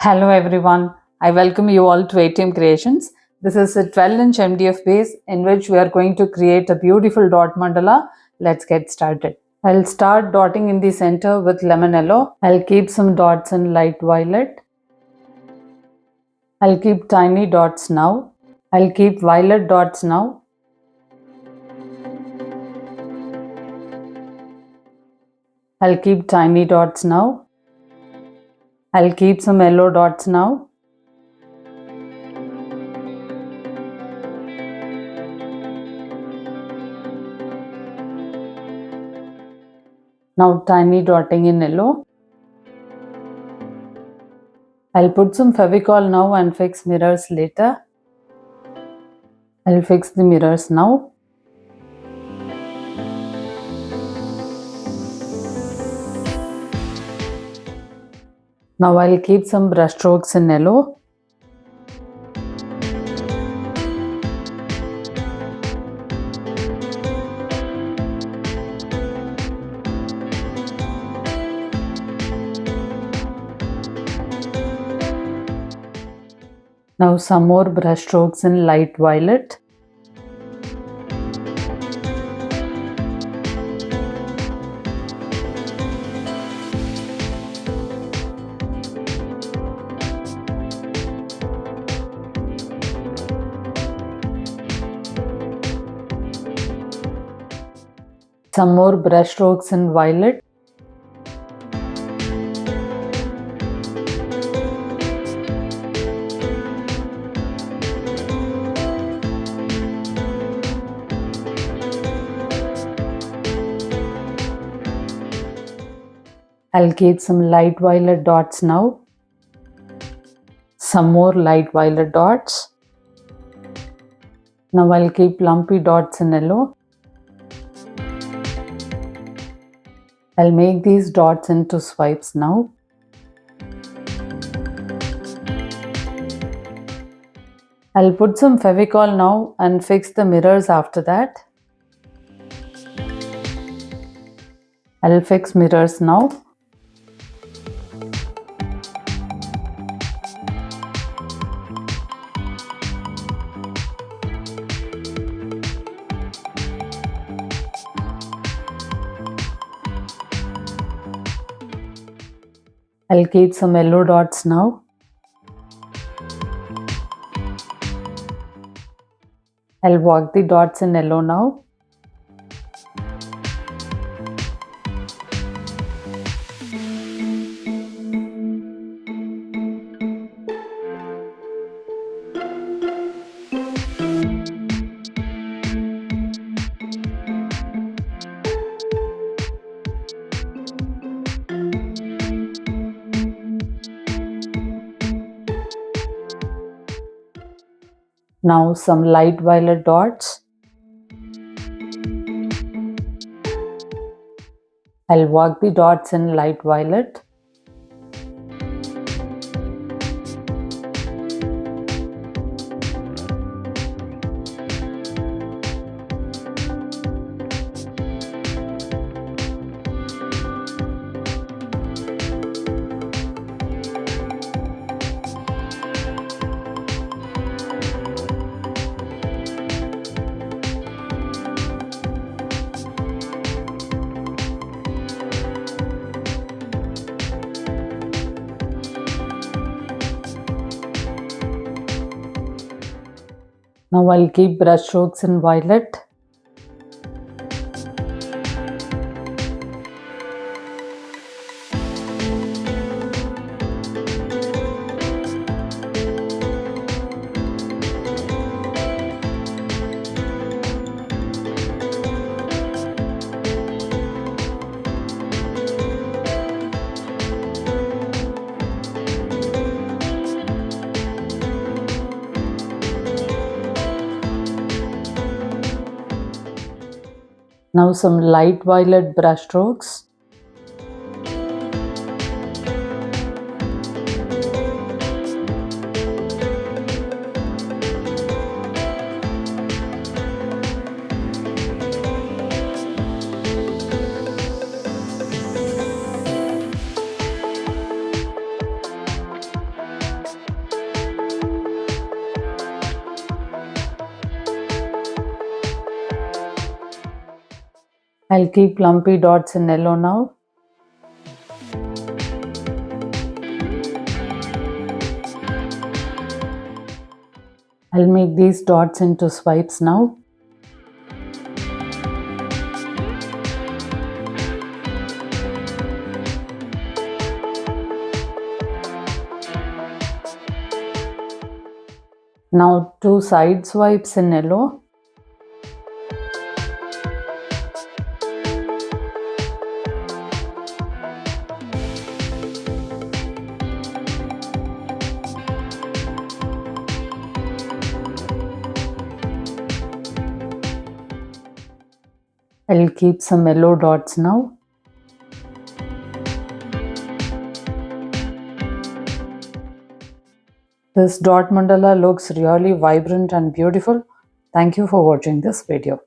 Hello everyone, I welcome you all to ATM Creations. This is a 12-inch MDF base in which we are going to create a beautiful dot mandala. Let's get started. I'll start dotting in the center with lemon yellow. I'll keep some dots in light violet. I'll keep tiny dots now. I'll keep violet dots now. I'll keep tiny dots now. I'll keep some yellow dots now. Now tiny dotting in yellow. I'll put some Fevicol now and fix mirrors later. I'll fix the mirrors now. Now I'll keep some brush strokes in yellow. Now some more brush strokes in light violet. Some more brush strokes in violet. I'll keep some light violet dots now. Some more light violet dots. Now I'll keep lumpy dots in yellow. I'll make these dots into swipes now. I'll put some Fevicol now and fix the mirrors after that. I'll fix mirrors now. I'll keep some yellow dots now. I'll walk the dots in yellow now. Now some light violet dots. I'll walk the dots in light violet. Now I'll keep brush strokes in violet. Now some light violet brush strokes. I'll keep lumpy dots in yellow now. I'll make these dots into swipes now. Now 2 side swipes in yellow. I'll keep some yellow dots now. This dot mandala looks really vibrant and beautiful. Thank you for watching this video.